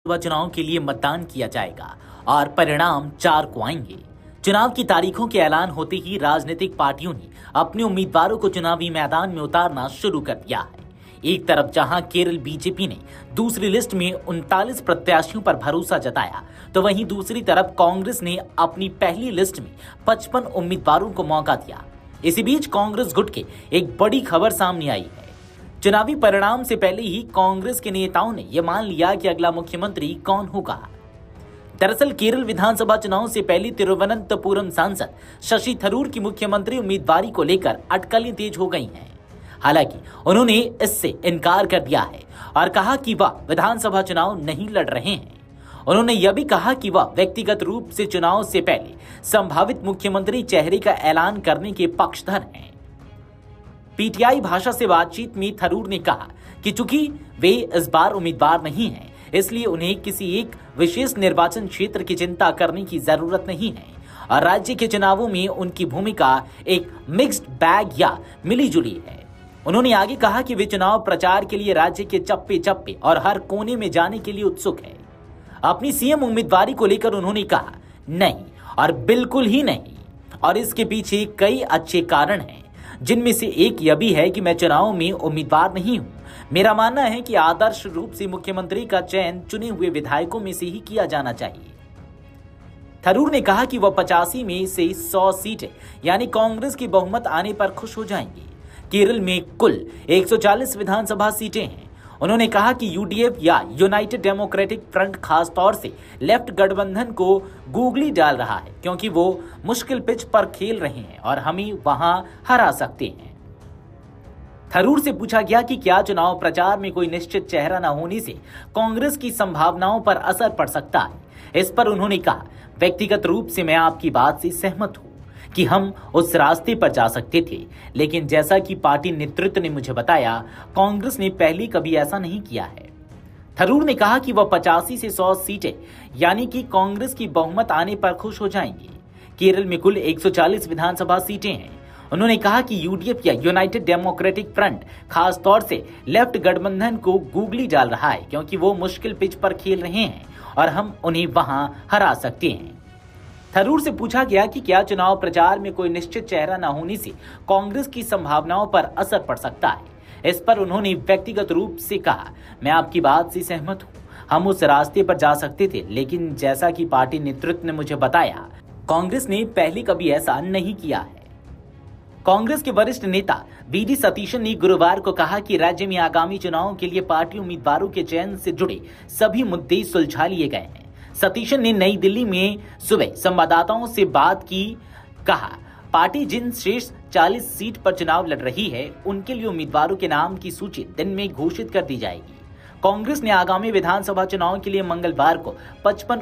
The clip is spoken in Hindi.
लोकसभा चुनाव के लिए मतदान किया जाएगा और परिणाम 4 को आएंगे। चुनाव की तारीखों के ऐलान होते ही राजनीतिक पार्टियों ने अपने उम्मीदवारों को चुनावी मैदान में उतारना शुरू कर दिया है। एक तरफ जहां केरल बीजेपी ने दूसरी लिस्ट में 39 प्रत्याशियों पर भरोसा जताया, तो वहीं दूसरी तरफ कांग्रेस ने अपनी पहली लिस्ट में 55 उम्मीदवारों को मौका दिया। इसी बीच कांग्रेस गुट के एक बड़ी खबर सामने आई है। चुनावी परिणाम से पहले ही कांग्रेस के नेताओं ने यह मान लिया कि अगला मुख्यमंत्री कौन होगा। दरअसल केरल विधानसभा चुनाव से पहले तिरुवनंतपुरम सांसद शशि थरूर की मुख्यमंत्री उम्मीदवारी को लेकर अटकलें तेज हो गई हैं। हालांकि उन्होंने इससे इनकार कर दिया है और कहा कि वह विधानसभा चुनाव नहीं लड़ रहे हैं। उन्होंने यह भी कहा कि वह व्यक्तिगत रूप से चुनाव से पहले संभावित मुख्यमंत्री चेहरे का ऐलान करने के पक्षधर हैं। पीटीआई भाषा से बातचीत में थरूर ने कहा कि चूंकि वे इस बार उम्मीदवार नहीं हैं, इसलिए उन्हें किसी एक विशेष निर्वाचन क्षेत्र की चिंता करने की जरूरत नहीं है और राज्य के चुनावों में उनकी भूमिका एक मिक्स्ड बैग या मिलीजुली है। उन्होंने आगे कहा कि वे चुनाव प्रचार के लिए राज्य के चप्पे चप्पे और हर कोने में जाने के लिए उत्सुक है। अपनी सीएम उम्मीदवारी को लेकर उन्होंने कहा नहीं और बिल्कुल ही नहीं, और इसके पीछे कई अच्छे कारण हैं, जिनमें से एक यह भी है कि मैं चुनाव में उम्मीदवार नहीं हूं। मेरा मानना है कि आदर्श रूप से मुख्यमंत्री का चयन चुने हुए विधायकों में से ही किया जाना चाहिए। थरूर ने कहा कि वह 85 में से 100 सीटें यानी कांग्रेस की बहुमत आने पर खुश हो जाएंगे। केरल में कुल 140 विधानसभा सीटें हैं। उन्होंने कहा कि यूडीएफ या यूनाइटेड डेमोक्रेटिक फ्रंट खास तौर से लेफ्ट गठबंधन को गूगली डाल रहा है, क्योंकि वो मुश्किल पिच पर खेल रहे हैं और हमें वहां हरा सकते हैं। थरूर से पूछा गया कि क्या चुनाव प्रचार में कोई निश्चित चेहरा न होने से कांग्रेस की संभावनाओं पर असर पड़ सकता है। इस पर उन्होंने कहा, व्यक्तिगत रूप से मैं आपकी बात से सहमत हूं कि हम उस रास्ते पर जा सकते थे, लेकिन जैसा कि पार्टी नेतृत्व ने मुझे बताया, कांग्रेस ने पहले कभी ऐसा नहीं किया है। थरूर ने कहा कि वह 85 से 100 सीटें यानी कि कांग्रेस की बहुमत आने पर खुश हो जाएंगे। केरल में कुल 140 विधानसभा सीटें हैं। उन्होंने कहा कि यूडीएफ या यूनाइटेड डेमोक्रेटिक फ्रंट खास तौर से लेफ्ट गठबंधन को गूगली डाल रहा है, क्योंकि वो मुश्किल पिच पर खेल रहे हैं और हम उन्हें वहां हरा सकते हैं। थरूर से पूछा गया कि क्या चुनाव प्रचार में कोई निश्चित चेहरा न होने से कांग्रेस की संभावनाओं पर असर पड़ सकता है। इस पर उन्होंने व्यक्तिगत रूप से कहा, मैं आपकी बात से सहमत हूं, हम उस रास्ते पर जा सकते थे, लेकिन जैसा कि पार्टी नेतृत्व ने मुझे बताया, कांग्रेस ने पहले कभी ऐसा नहीं किया है। कांग्रेस के वरिष्ठ नेता वी.डी. सतीशन ने गुरुवार को कहा कि राज्य में आगामी चुनाव के लिए पार्टी उम्मीदवारों के चयन से जुड़े सभी मुद्दे सुलझा लिए गए हैं। सतीशन ने नई दिल्ली में सुबह संवाददाताओं से बात की, कहा, पार्टी जिन शेष 40 सीट पर चुनाव लड़ रही है, उनके लिए उम्मीदवारों के नाम की सूची दिन में घोषित कर दी जाएगी। कांग्रेस ने आगामी विधानसभा चुनाव के लिए मंगलवार को 55